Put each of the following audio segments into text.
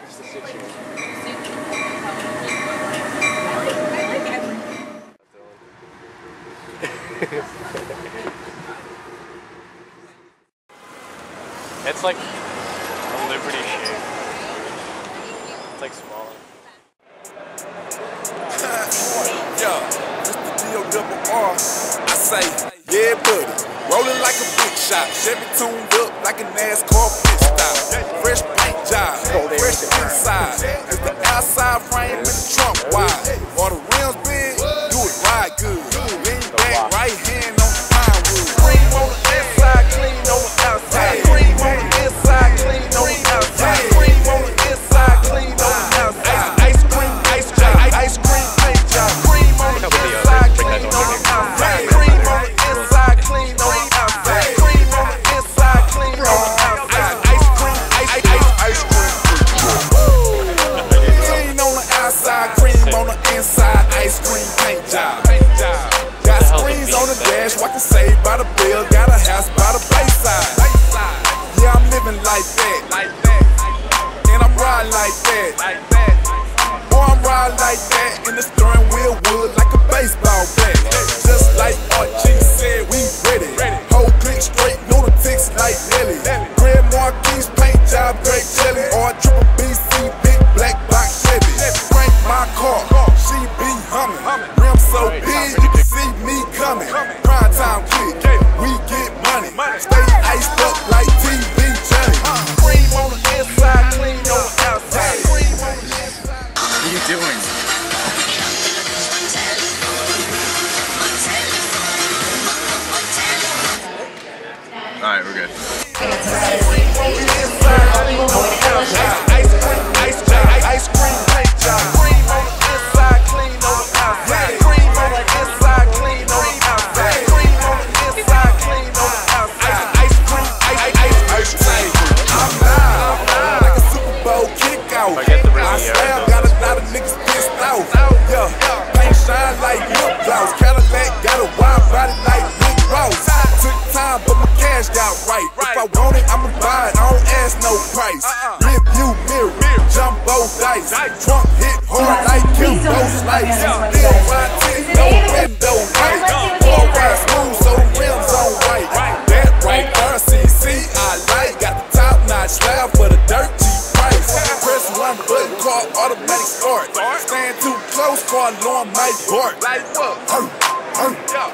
It's like a Liberty shape. It's like smaller. Yeah, Mr. D-O-double-R. I say, yeah, buddy. Rolling like a big shot. Chevy tuned up like a NASCAR pit stop. Fresh paint job, fresh inside. Is the outside frame in the trunk wide? Or the rims big? Do it right good. Lean back, right hand on the pine wood. Cream on the inside, clean on the outside. Cream on the inside, clean on the outside. Cream on the inside, clean on the outside. Ice cream paint job. Cream on the inside, clean on the outside. Cream on the inside, clean on the outside. Cream on the inside, clean on the outside. Ice cream clean on the outside, cream on the inside. Ice cream paint job. Got screens on the dash, watching Saved by the Bell. Got a house by the bayside. Yeah, I'm living like that. And I'm riding like that. Boy, I'm riding like that. And the steering wheel wood like a baseball bat. Just like Archie said, we ready. Whole click straight, lunatics like Ellie. Grand Marquis paint job, great jelly. Or triple BC, big black box Chevy. Crank my car, she be humming. Rim so big, you can see me coming. Prime time click, we get money. Stay iced up like TV Johnny. Cream on the inside, clean on the outside. Cream on the inside. What are you doing? Alright, we're good. Ice cream paint job. Cream on the inside, clean on the outside. Cream on the inside, clean on the outside. Cream on the inside, clean on the outside. Ice cream. I'm live like a Super Bowl kickoff. I swear, got a lot of niggas pissed off. Yeah, paint shine like lip gloss. Cadillac got a wide body like Rick Ross. Took time, but my cash got right. If I want it, I'ma buy it. I don't ask no price. Rear view mirror, jumbo dice. Trunk hit hard like Kimbo Slice. Still ride titty, no window light. All ride smooth, so the rims on right. That right, RCC I like. Got the top notch slab for the dirt cheap price. Press one button, car automatic start. Stand too close, car alarm might bark. Like what?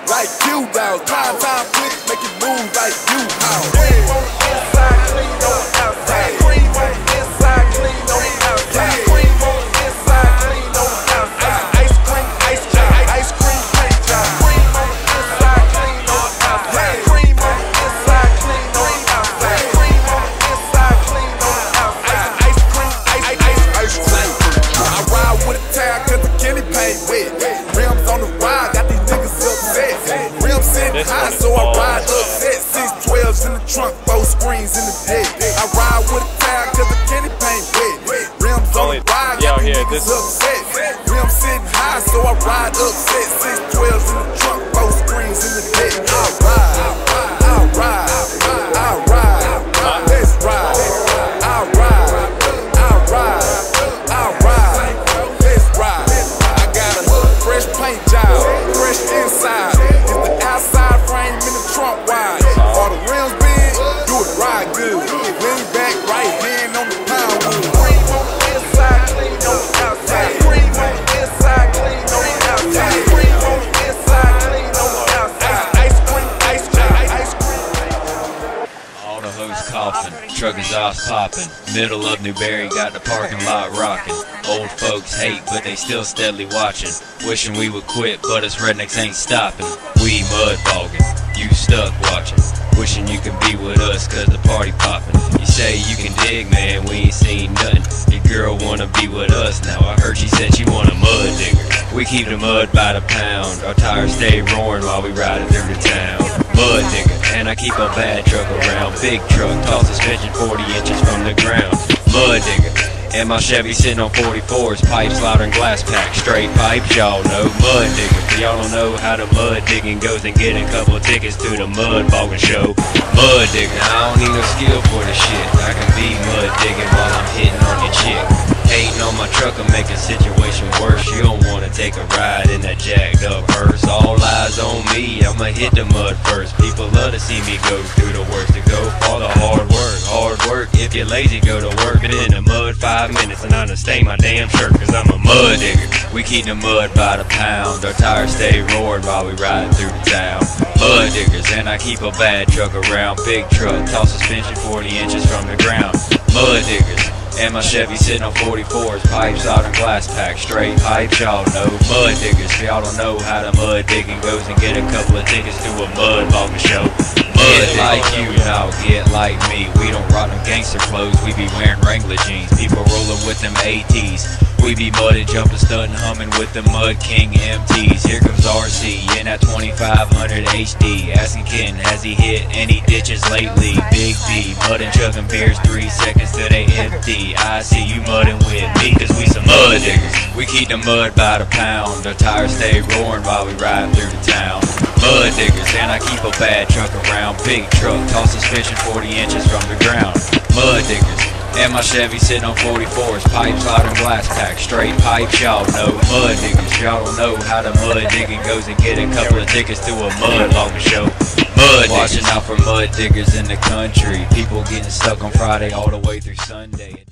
Like you dogs, time quick, make it move like you how. Cream on the inside, clean on the outside. Cream on the inside, clean on the outside. Cream on the inside, clean on the outside. Ice cream paint job. Cream on the inside, clean on the outside. Cream on the inside, clean on the outside. Cream on the inside, clean on the outside. Ice cream. I ride with a tag cause the Kenny paint wet. Rims on the ride, got these niggas upset. Rims sitting high, so I ride upset. 612s in the trunk, 4 screens in the deck. I ride with a tag cause the Kenny paint wet. Rims on the ride, got these niggas upset. Rims sitting high, so I ride upset. 612s in the trunk, 4 screens in the deck. I ride, let's ride. I ride, let's ride. I got a fresh paint job, fresh inside. Is the outside frame in the trunk wide? Are the rims big? Do it right good. Lean back, right hand on the pound wood. Cream on the inside, clean on the outside. Cream on the inside, clean on the outside. Cream on the inside, clean on the outside. Ice cream. All the hoes coughing, truck exhaust popping. Middle of Newberry, got the parking lot rocking. Old folks hate, but they still steadily watching. Wishing we would quit, but us rednecks ain't stopping. We mud bogging, you stuck watching. Wishing you could be with us, cause the party popping. You say you can dig, man, we ain't seen nothing. Your girl wanna be with us, now I heard she said she want a mud digger. We keep the mud by the pound, our tires stay roaring while we riding through the town. Mud digger, and I keep a bad truck around. Big truck, tall suspension 40 inches from the ground. Mud digger, and my Chevy sitting on 44s. Pipes louder than glass pack, straight pipes, y'all know. Mud digger, y'all don't know how the mud digging goes. And get a couple of tickets to the mud bogging show. Mud digger, I don't need no skill for this shit. I can be mud digging while I'm hitting on your chick. can make a situation worse. You don't wanna take a ride in that jacked up hearse. All eyes on me, I'ma hit the mud first. People love to see me go through the worst, to go for the hard work. Hard work, if you're lazy, go to work. Been in the mud 5 minutes and I done stain my damn shirt, cause I'm a mud digger. We keep the mud by the pound, our tires stay roaring while we ride through the town. Mud diggers, and I keep a bad truck around. Big truck, tall suspension 40 inches from the ground. Mud diggers, and my Chevy sitting on 44s, pipes out and glass pack, straight pipes, y'all know. Mud diggers, y'all don't know how the mud digging goes, and get a couple of tickets to a mud walking show. Get like you, now get like me. We don't rock them gangster clothes, we be wearing Wrangler jeans. People rolling with them ATs. We be mudding, jumping, stunting, humming with the Mud King MTs. Here comes RC in that 2500 HD. Asking Ken, has he hit any ditches lately? Big D, mudding, chugging beers 3 seconds till they empty. I see you mudding with me, cause we some mud diggers. We keep the mud by the pound, our tires stay roaring while we ride through the town. Mud diggers, and I keep a bad truck around. Big truck, tall suspension 40 inches from the ground. Mud diggers, and my Chevy sitting on 44s, pipes out and glass pack, straight pipes, y'all know. Mud diggers, y'all don't know how the mud digging goes, and get a couple of tickets to a mud walking show. Mud watching out for mud diggers in the country. People getting stuck on Friday all the way through Sunday.